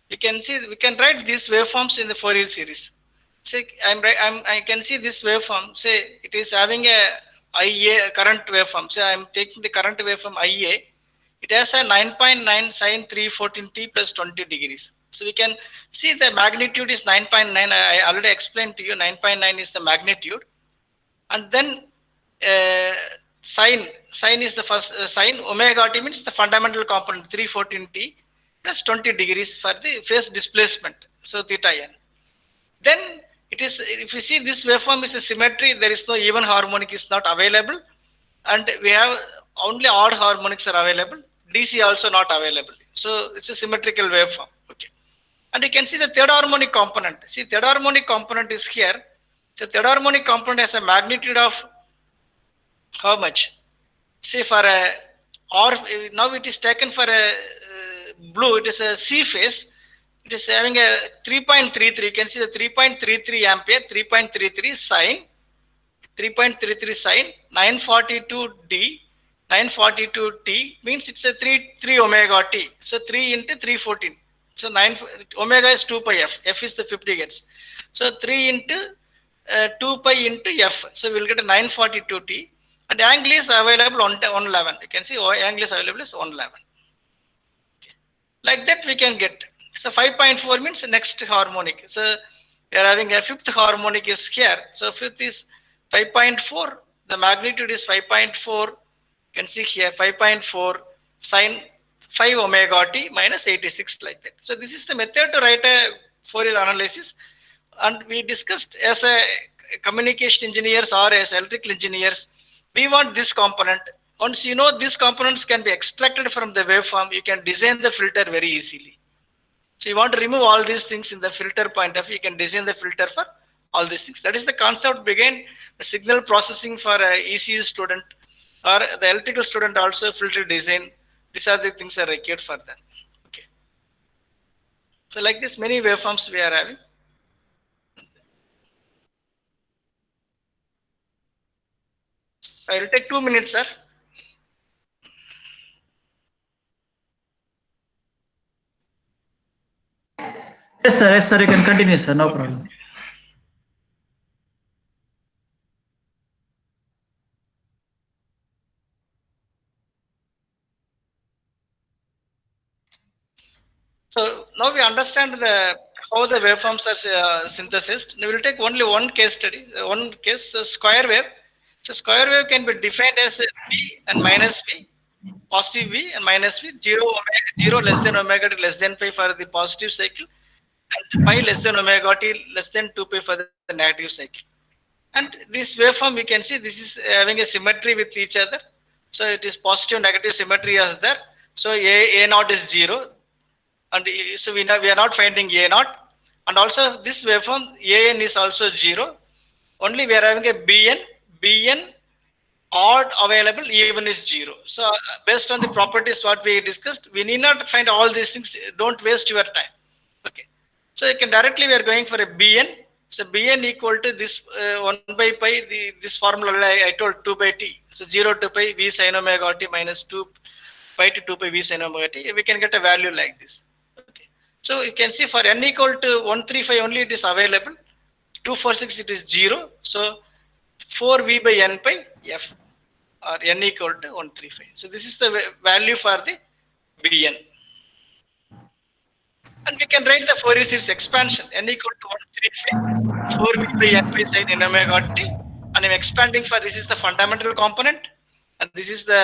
You can see we can write these waveforms in the Fourier series. Say I can see this waveform. Say it is having a IA current waveform. Say I am taking the current waveform IA. It has a 9.9 sine 314 t plus 20 degrees. So we can see the magnitude is 9.9. I already explained to you 9.9 is the magnitude, and then sine is the first sine. Omega t means the fundamental component 314 t plus 20 degrees for the phase displacement. So theta n. Then it is, if you see this waveform is a symmetry, there is no even harmonic is not available, and we have only odd harmonics are available. DC also not available. So it's a symmetrical waveform. Okay, and you can see the third harmonic component. See, third harmonic component is here. So third harmonic component has a magnitude of how much? Say for a, or now it is taken for a blue. It is a C phase. It is having a 3.33. You can see the 3.33 ampere, 3.33 sine 3.33 sine, 942d, 942t means it's a 3 omega t. So 3 into 314. So 9 omega is 2 pi f. F is the 50 gets. So 3 into 2 pi into f. So we'll get a 942t. And angle is available on 111. You can see angle is available is 111. Like that we can get. So 5.4 means next harmonic. So we are having a fifth harmonic is here. So fifth is 5.4. The magnitude is 5.4. You can see here 5.4 sine 5 omega t minus 86 like that. So this is the method to write a Fourier analysis. And we discussed as a communication engineers or as electrical engineers, we want this component. Once you know these components can be extracted from the waveform, you can design the filter very easily. So you want to remove all these things in the filter point of view, you can design the filter for all these things. That is the concept behind the signal processing for a ECU student or the electrical student also filter design. These are the things that are required for them. Okay. So like this, many waveforms we are having. I will take 2 minutes, sir. Yes, sir. Yes, sir. You can continue, sir. No problem. So now we understand how the waveforms are synthesized. We will take only one case study, one case, square wave. So square wave can be defined as V and minus V, positive V and minus V, 0 less than omega t less than pi for the positive cycle, and pi less than omega t less than 2 pi for the negative cycle. And this waveform, we can see this is having a symmetry with each other. So it is positive negative symmetry as there. So A naught is 0. And so we are not finding A naught. And also this waveform AN is also 0. Only we are having a BN odd available, even is 0. So based on the properties what we discussed, we need not find all these things. Don't waste your time. Okay. So you can directly we are going for a Bn. So Bn equal to this 1 by pi, this formula I told 2 by t. So 0 to pi V sin omega t minus 2 pi to 2 pi V sin omega t. We can get a value like this. Okay. So you can see for n equal to 135 only it is available. 246 it is 0. So 4V by n pi f or n equal to 135. So this is the value for the Bn. And we can write the Fourier series expansion n equal to 135 4V by n pi sin n omega t. And I'm expanding for this is the fundamental component and this is the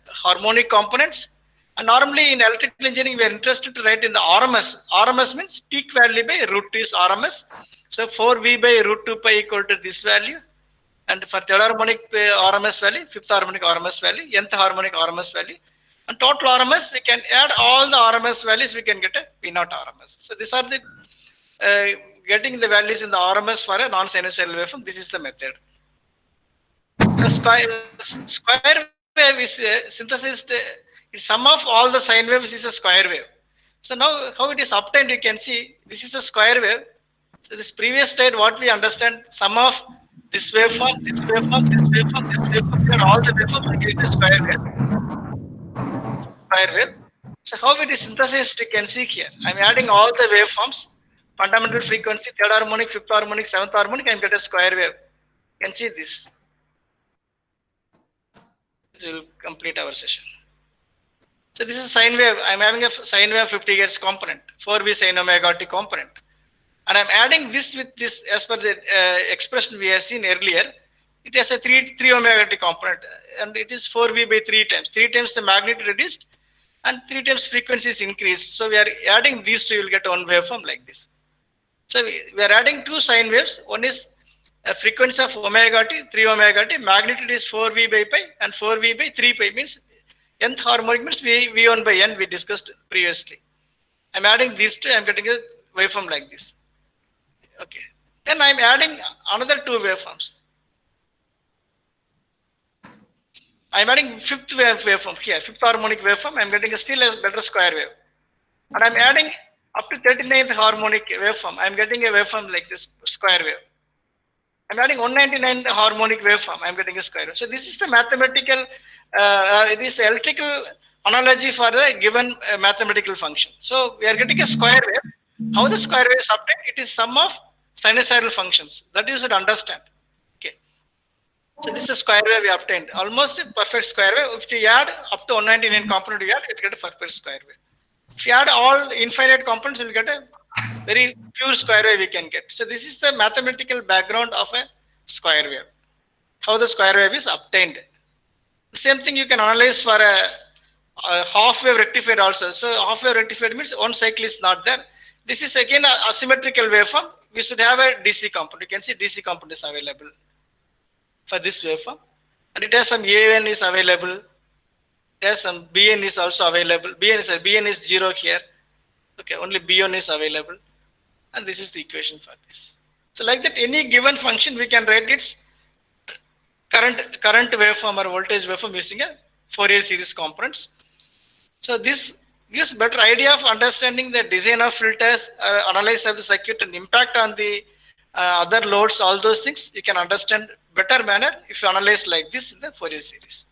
harmonic components. And normally in electrical engineering we are interested to write in the RMS. RMS means peak value by root 2 is RMS. So 4V by root 2 pi equal to this value. And for third harmonic RMS value, fifth harmonic RMS value, nth harmonic RMS value. And total RMS, we can add all the RMS values, we can get a P naught RMS. So these are the getting the values in the RMS for a non-sinusoidal waveform. This is the method. The square wave is synthesized. Sum of all the sine waves is a square wave. So now how it is obtained, you can see this is the square wave. So this previous slide, what we understand, sum of this waveform, this waveform, this waveform, this waveform, and all the waveforms we get a square wave. Square wave. So how it is synthesized, you can see here. I'm adding all the waveforms, fundamental frequency, third harmonic, fifth harmonic, seventh harmonic, and get a square wave. You can see this. This will complete our session. So this is sine wave. I'm having a sine wave 50 Hz component, 4V sin omega t component. And I'm adding this with this as per the expression we have seen earlier. It has a 3 omega t component and it is 4V by 3 times. 3 times the magnitude reduced and 3 times frequency is increased. So we are adding these two, you will get one waveform like this. So we are adding two sine waves. One is a frequency of omega t, 3 omega t. Magnitude is 4V by pi and 4V by 3 pi means nth harmonic means V1 by n we discussed previously. I'm adding these two, I'm getting a waveform like this. Okay. Then I'm adding another two waveforms. I'm adding fifth waveform here, fifth harmonic waveform. I'm getting still a better square wave. And I'm adding up to 39th harmonic waveform. I'm getting a waveform like this, square wave. I'm adding 199 harmonic waveform. I'm getting a square wave. So this is the mathematical, this electrical analogy for the given mathematical function. So we are getting a square wave. How the square wave is obtained? It is sum of sinusoidal functions. That you should understand. Okay. So this is a square wave we obtained. Almost a perfect square wave. If you add up to 199 component, you add, you get a perfect square wave. If you add all infinite components, you'll get a very pure square wave we can get. So this is the mathematical background of a square wave. How the square wave is obtained. The same thing you can analyze for a half wave rectifier also. So half wave rectifier means one cycle is not there. This is again a asymmetrical waveform. We should have a DC component. You can see DC component is available for this waveform. And it has some AN is available. Yes, some Bn is also available. Bn is 0 here. Okay, only B1 is available. And this is the equation for this. So like that, any given function, we can write its current waveform or voltage waveform using a Fourier series components. So this gives better idea of understanding the design of filters, analysis of the circuit and impact on the other loads, all those things you can understand better manner if you analyze like this in the Fourier series.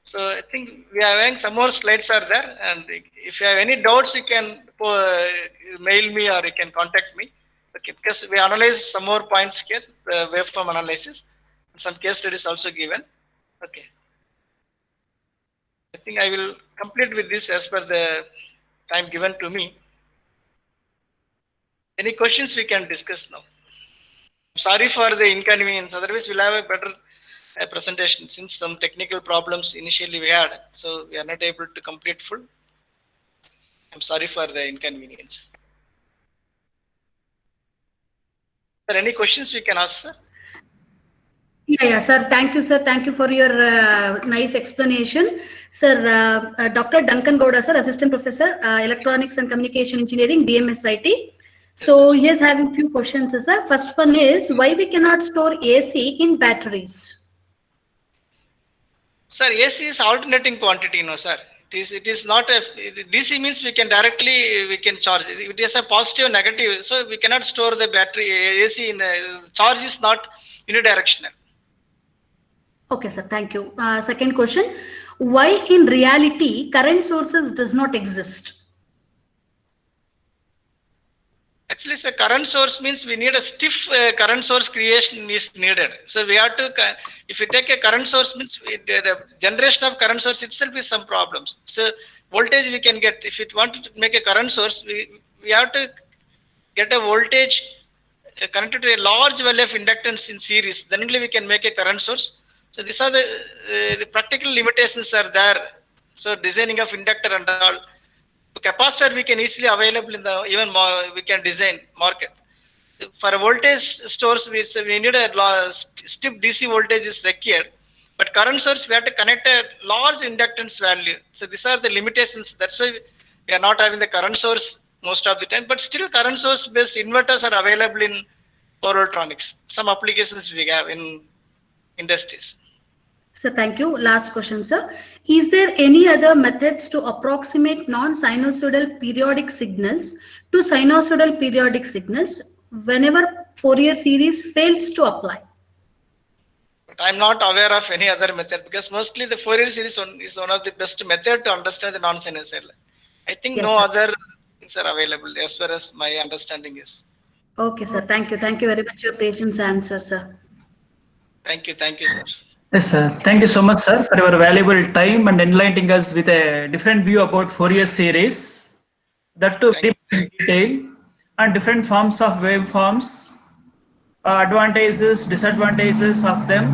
So I think we are having some more slides are there, and if you have any doubts, you can mail me or you can contact me. Okay, because we analyzed some more points here, the waveform analysis, and some case studies also given. Okay, I think I will complete with this as per the time given to me. Any questions we can discuss now? Sorry for the inconvenience. Otherwise, we'll have a better presentation since some technical problems initially we had, so we are not able to complete full. I'm sorry for the inconvenience. Are there any questions we can ask, sir? Yeah, sir. Thank you, sir. Thank you for your nice explanation. Sir, Dr. Duncan Gowda, sir, Assistant Professor, Electronics and Communication Engineering, BMSIT. So he is having few questions, sir. First one is, why we cannot store AC in batteries? Sir, AC is alternating quantity, no, sir. It is not a DC means we can charge. It is a positive, negative, so we cannot store the battery AC in the charge is not unidirectional. Okay, sir. Thank you. Second question, why in reality current sources does not exist? Actually, the current source means we need a stiff current source creation is needed. So we have to, if we take a current source means the generation of current source itself is some problems. So voltage we can get, if we want to make a current source, we have to get a voltage connected to a large value of inductance in series. Then only we can make a current source. So these are the practical limitations are there. So designing of inductor and all. Capacitor we can easily available in the even more, we can design market. For a voltage source, we need a stiff DC voltage is required, but current source we have to connect a large inductance value. So these are the limitations. That's why we are not having the current source most of the time. But still, current source based inverters are available in power electronics. Some applications we have in industries. Sir, thank you. Last question, sir. Is there any other methods to approximate non-sinusoidal periodic signals to sinusoidal periodic signals whenever Fourier series fails to apply? But I'm not aware of any other method because mostly the Fourier series is one of the best method to understand the non-sinusoidal. I think yes, no sir. Other things are available as far as my understanding is. Okay, sir. Thank you. Thank you very much for your patience answer, sir. Thank you, sir. Yes, sir. Thank you so much, sir, for your valuable time and enlightening us with a different view about Fourier series. That too very in detail and different forms of waveforms, advantages, disadvantages of them,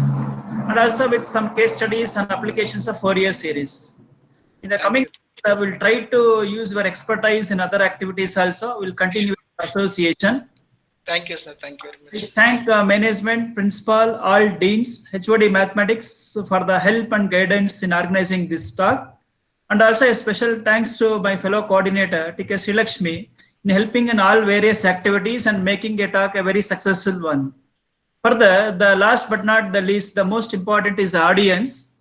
and also with some case studies and applications of Fourier series. In the coming days, we'll try to use your expertise in other activities also. We'll continue with association. Thank you, sir. Thank you very much. Thank management, principal, all deans, HOD mathematics for the help and guidance in organizing this talk. And also a special thanks to my fellow coordinator, T.K. Srilakshmi, in helping in all various activities and making a talk a very successful one. Further, the last but not the least, the most important is the audience,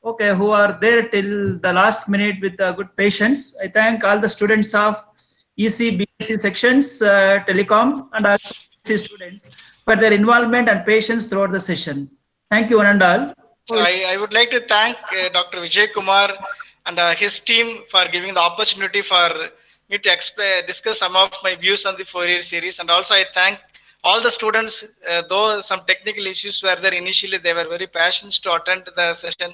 okay, who are there till the last minute with good patience. I thank all the students of EC, BSc sections, telecom, and also students for their involvement and patience throughout the session. Thank you, one and all. So I would like to thank Dr. Vijay Kumar and his team for giving the opportunity for me to discuss some of my views on the Fourier series. And also I thank all the students, though some technical issues were there initially, they were very passionate to attend the session.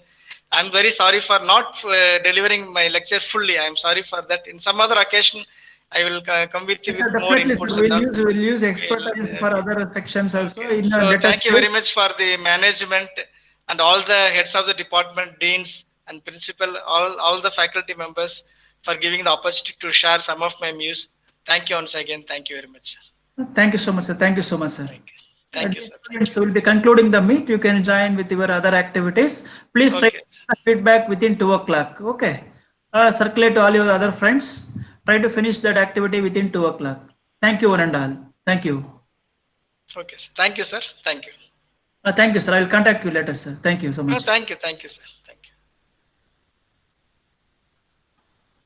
I'm very sorry for not delivering my lecture fully. I'm sorry for that. In some other occasion, I will come with you with more inputs. We'll use expertise for other sections also. Okay. So thank you very much for the management and all the heads of the department, deans and principal, all the faculty members for giving the opportunity to share some of my views. Thank you once again. Thank you very much. Thank you so much, sir. Thank you so much, sir. Thank you, sir. So we'll be concluding the meet. You can join with your other activities. Please try feedback within 2 o'clock. Okay. Circulate to all your other friends. Try to finish that activity within 2 o'clock. Thank you, one and all. Thank you. Okay. Thank you, sir. Thank you. Thank you, sir. I will contact you later, sir. Thank you so much. No, thank you, sir.